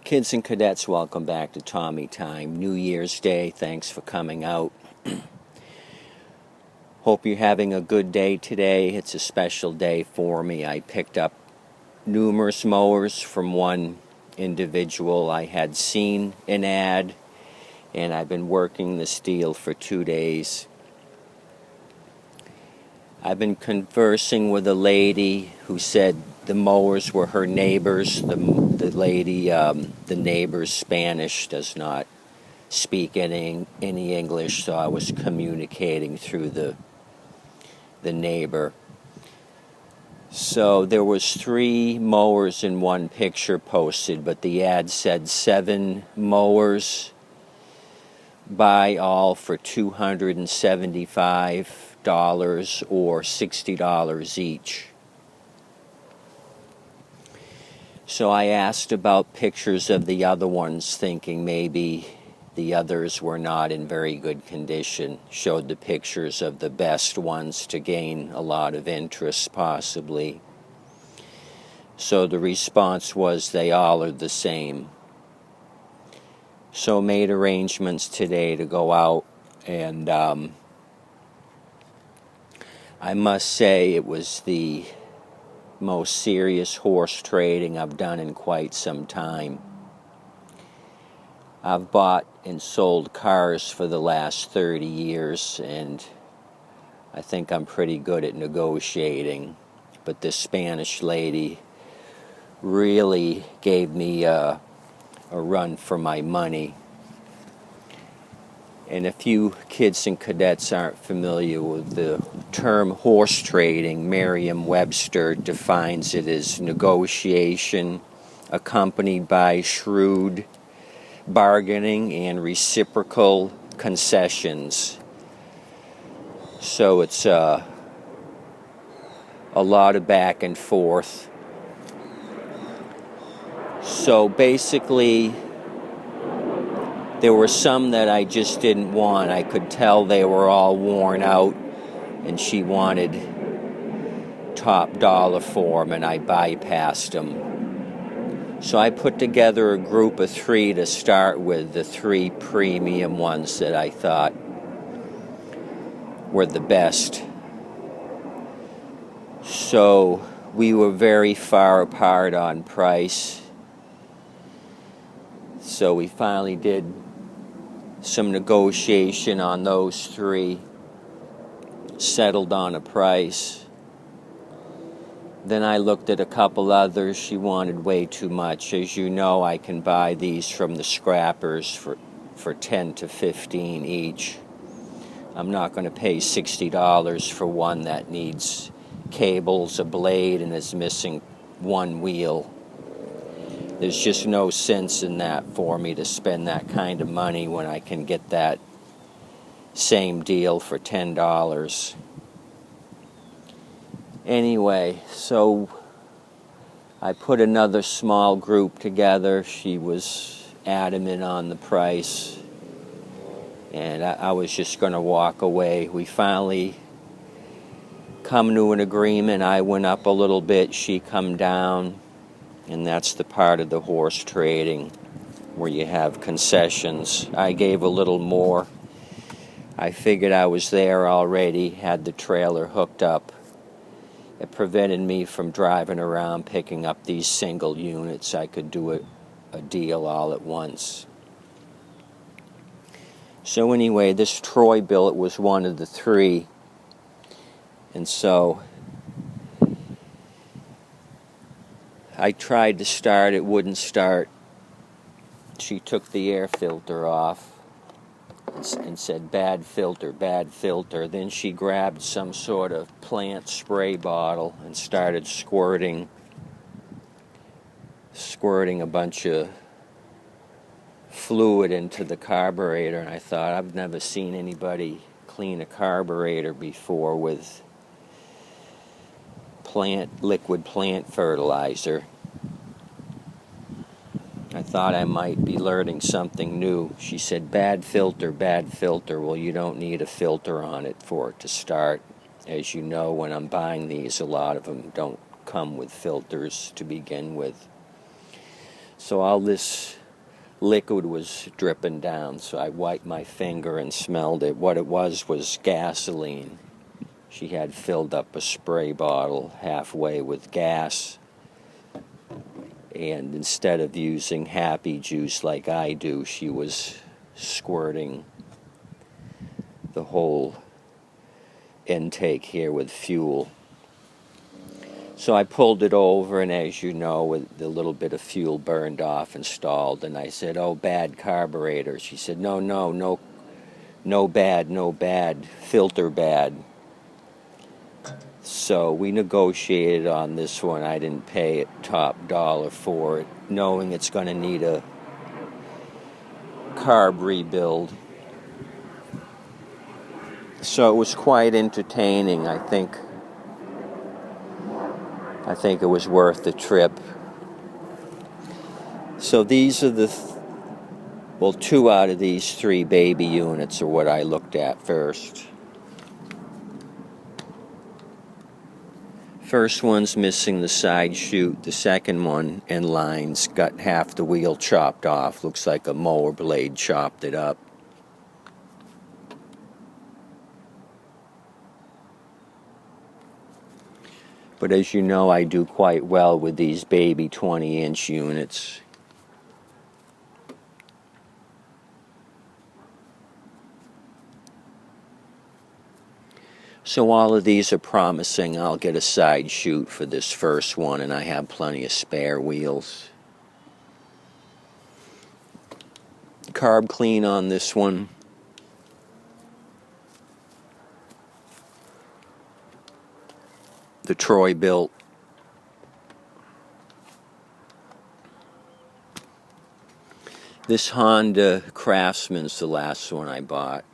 Kids and cadets, welcome back to Tommy Time. New Year's Day, thanks for coming out. Hope you're having a good day today. It's a special day for me. I picked up numerous mowers from one individual. I had seen an ad, and I've been working this deal for 2 days. I've been conversing with a lady who said the mowers were her neighbors. The lady, the neighbor's Spanish, does not speak any English, so I was communicating through the neighbor. So there was 3 mowers in one picture posted, but the ad said 7 mowers, buy all for $275 or $60 each. So I asked about pictures of the other ones, thinking maybe the others were not in very good condition. Showed the pictures of the best ones to gain a lot of interest, possibly. So the response was they all are the same. So made arrangements today to go out, and I must say it was the most serious horse trading I've done in quite some time. I've bought and sold cars for the last 30 years, and I think I'm pretty good at negotiating. But this Spanish lady really gave me a run for my money. And if you kids and cadets aren't familiar with the term horse trading, Merriam-Webster defines it as negotiation accompanied by shrewd bargaining and reciprocal concessions. So it's a lot of back and forth. So basically, there were some that I just didn't want. I could tell they were all worn out, and she wanted top dollar for them, and I bypassed them. So I put together a group of 3 to start with, the 3 premium ones that I thought were the best. So we were very far apart on price. So we finally did some negotiation on those 3, settled on a price. Then I looked at a couple others. She wanted way too much. As you know, I can buy these from the scrappers for 10 to 15 each. I'm not going to pay $60 for one that needs cables, a blade, and is missing one wheel. There's just no sense in that for me to spend that kind of money when I can get that same deal for $10. Anyway, so I put another small group together. She was adamant on the price, and I was just going to walk away. We finally come to an agreement. I went up a little bit, she come down. And that's the part of the horse trading where you have concessions. I gave a little more. I figured I was there already, had the trailer hooked up. It prevented me from driving around picking up these single units. I could do a deal all at once. So anyway, this Troy billet was one of the 3. And so I tried to start, it wouldn't start. She took the air filter off and said, bad filter, bad filter. Then she grabbed some sort of plant spray bottle and started squirting a bunch of fluid into the carburetor. And I thought, I've never seen anybody clean a carburetor before with liquid plant fertilizer. I thought I might be learning something new. She said, bad filter, bad filter. Well, you don't need a filter on it for it to start. As you know, when I'm buying these, a lot of them don't come with filters to begin with. So all this liquid was dripping down, so I wiped my finger and smelled it. What it was gasoline. She had filled up a spray bottle halfway with gas, and instead of using happy juice like I do, she was squirting the whole intake here with fuel. So I pulled it over, and as you know, with the little bit of fuel burned off and stalled, and I said, "Oh, bad carburetor." She said, no bad, filter bad. So we negotiated on this one. I didn't pay it top dollar for it, knowing it's going to need a carb rebuild. So it was quite entertaining. I think it was worth the trip. So these are two out of these three baby units are what I looked at first. First one's missing the side chute. The second one in line's got half the wheel chopped off. Looks like a mower blade chopped it up. But as you know, I do quite well with these baby 20-inch units. So all of these are promising. I'll get a side chute for this first one, and I have plenty of spare wheels. Carb clean on this one. The Troy built. This Honda Craftsman's the last one I bought.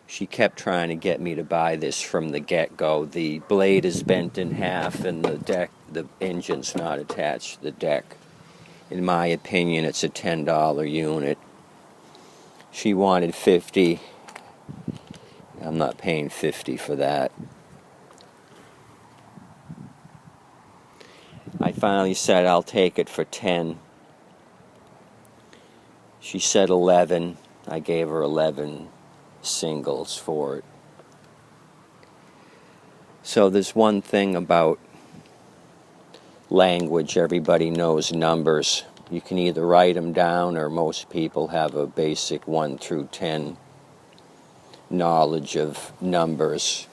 She kept trying to get me to buy this from the get-go. The blade is bent in half, and the engine's not attached to the deck. In my opinion, it's a $10 unit. She wanted $50. I'm not paying $50 for that. I finally said I'll take it for $10. She said $11. I gave her 11 singles for it. So there's one thing about language. Everybody knows numbers. You can either write them down, or most people have a basic 1 through 10 knowledge of numbers.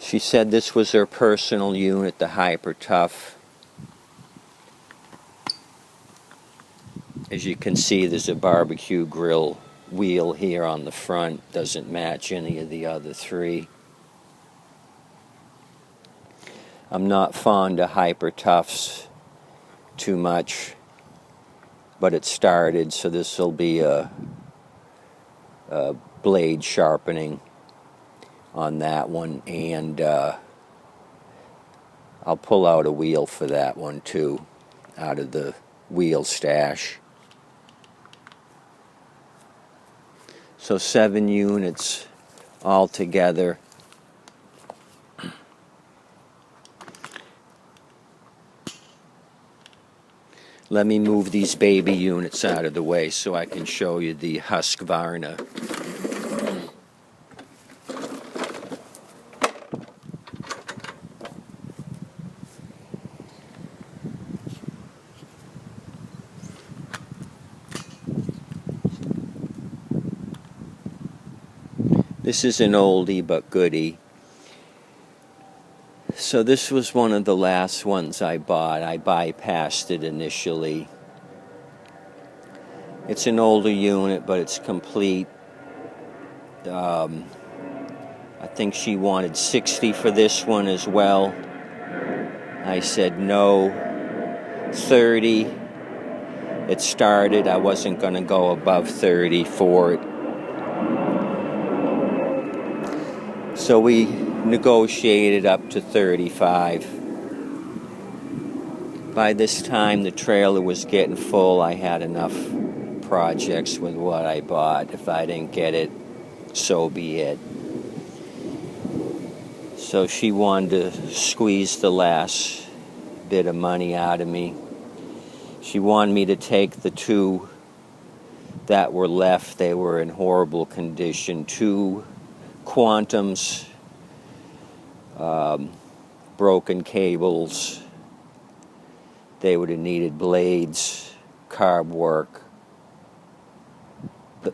She said this was her personal unit, the Hyper Tough. As you can see, there's a barbecue grill wheel here on the front. Doesn't match any of the other three. I'm not fond of Hyper Toughs too much, but it started, so this will be a blade sharpening on that one, and I'll pull out a wheel for that one too, out of the wheel stash. So 7 units altogether. Let me move these baby units out of the way so I can show you the Husqvarna. This is an oldie but goodie. So this was one of the last ones I bought. I bypassed it initially. It's an older unit, but it's complete. I think she wanted $60 for this one as well. I said no. $30. It started. I wasn't going to go above $30 for it. So we negotiated up to $35. By this time, the trailer was getting full. I had enough projects with what I bought. If I didn't get it, so be it. So she wanted to squeeze the last bit of money out of me. She wanted me to take the two that were left. They were in horrible condition. Two quantums, broken cables. They would have needed blades, carb work.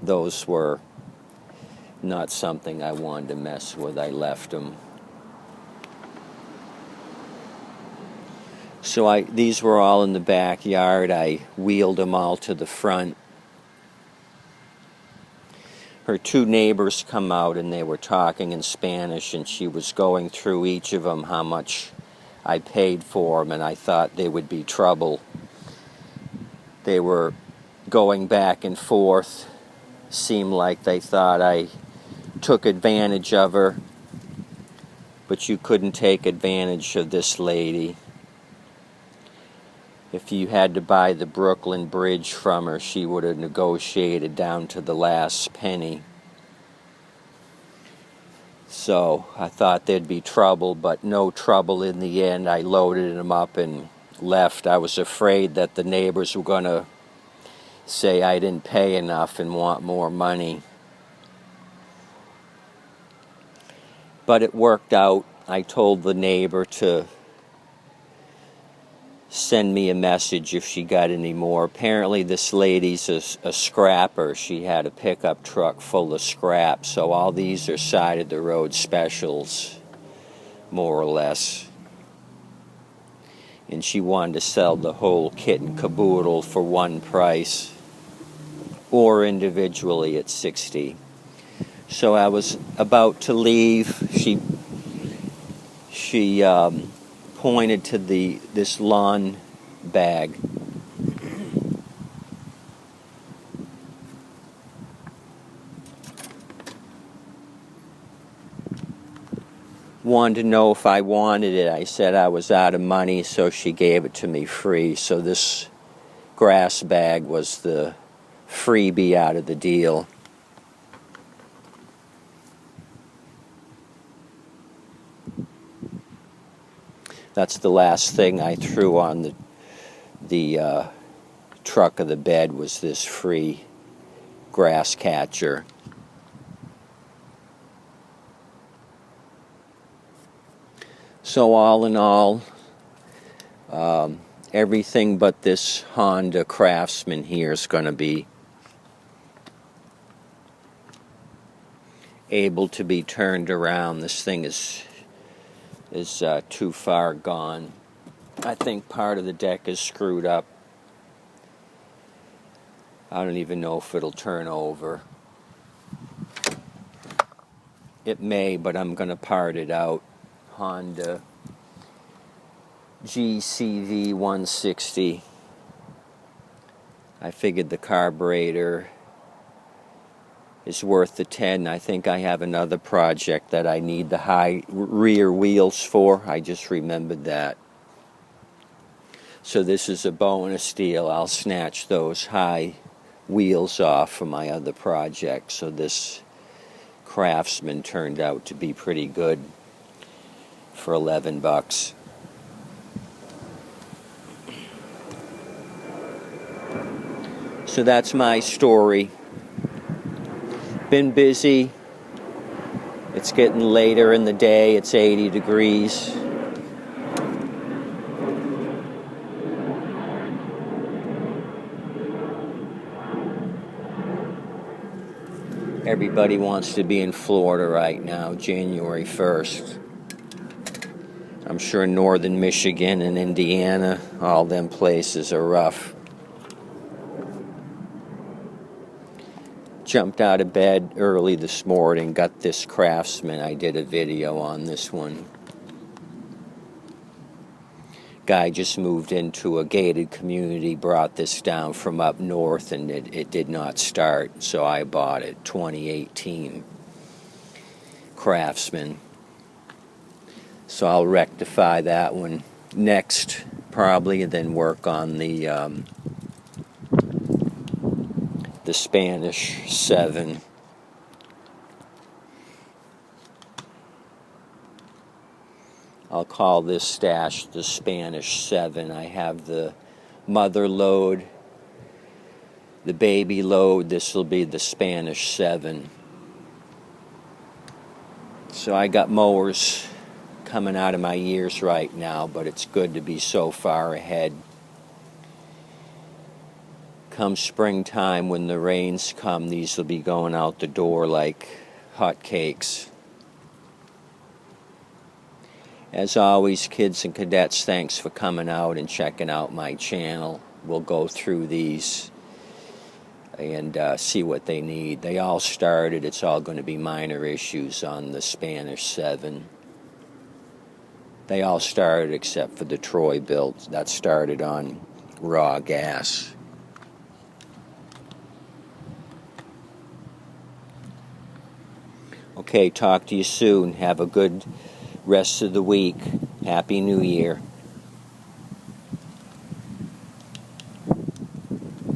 Those were not something I wanted to mess with. I left them. So these were all in the backyard. I wheeled them all to the front. Her two neighbors come out and they were talking in Spanish, and she was going through each of them how much I paid for them, and I thought they would be trouble. They were going back and forth. Seemed like they thought I took advantage of her, but you couldn't take advantage of this lady. If you had to buy the Brooklyn Bridge from her, she would have negotiated down to the last penny. So I thought there'd be trouble, but no trouble in the end. I loaded them up and left. I was afraid that the neighbors were going to say I didn't pay enough and want more money. But it worked out. I told the neighbor to send me a message if she got any more. Apparently this lady's a scrapper. She had a pickup truck full of scrap, so all these are side of the road specials, more or less. And she wanted to sell the whole kit and caboodle for one price, or individually at $60. So I was about to leave. She pointed to this lawn bag. Wanted to know if I wanted it. I said I was out of money, so she gave it to me free. So this grass bag was the freebie out of the deal. That's the last thing I threw on the truck of the bed, was this free grass catcher. So all in all, everything but this Honda Craftsman here is going to be able to be turned around. This thing is too far gone. I think part of the deck is screwed up. I don't even know if it'll turn over. It may, but I'm going to part it out. Honda GCV 160. I figured the carburetor is worth the 10. I think I have another project that I need the high rear wheels for. I just remembered that. So this is a bonus deal. I'll snatch those high wheels off for my other project. So this Craftsman turned out to be pretty good for $11. So that's my story. Been busy. It's getting later in the day. It's 80 degrees. Everybody wants to be in Florida right now, January 1st. I'm sure northern Michigan and Indiana, all them places are rough. Jumped out of bed early this morning, got this Craftsman. I did a video on this one. Guy just moved into a gated community, brought this down from up north, and it did not start, so I bought it. 2018 Craftsman. So I'll rectify that one next, probably, and then work on the Spanish 7. I'll call this stash the Spanish 7. I have the mother load. The baby load, this will be the Spanish 7. So I got mowers coming out of my ears right now, but it's good to be so far ahead. Come springtime, when the rains come, these will be going out the door like hotcakes. As always, kids and cadets, thanks for coming out and checking out my channel. We'll go through these and see what they need. They all started, it's all going to be minor issues on the Spanish 7. They all started except for the Troy build. That started on raw gas. Okay, talk to you soon. Have a good rest of the week. Happy New Year.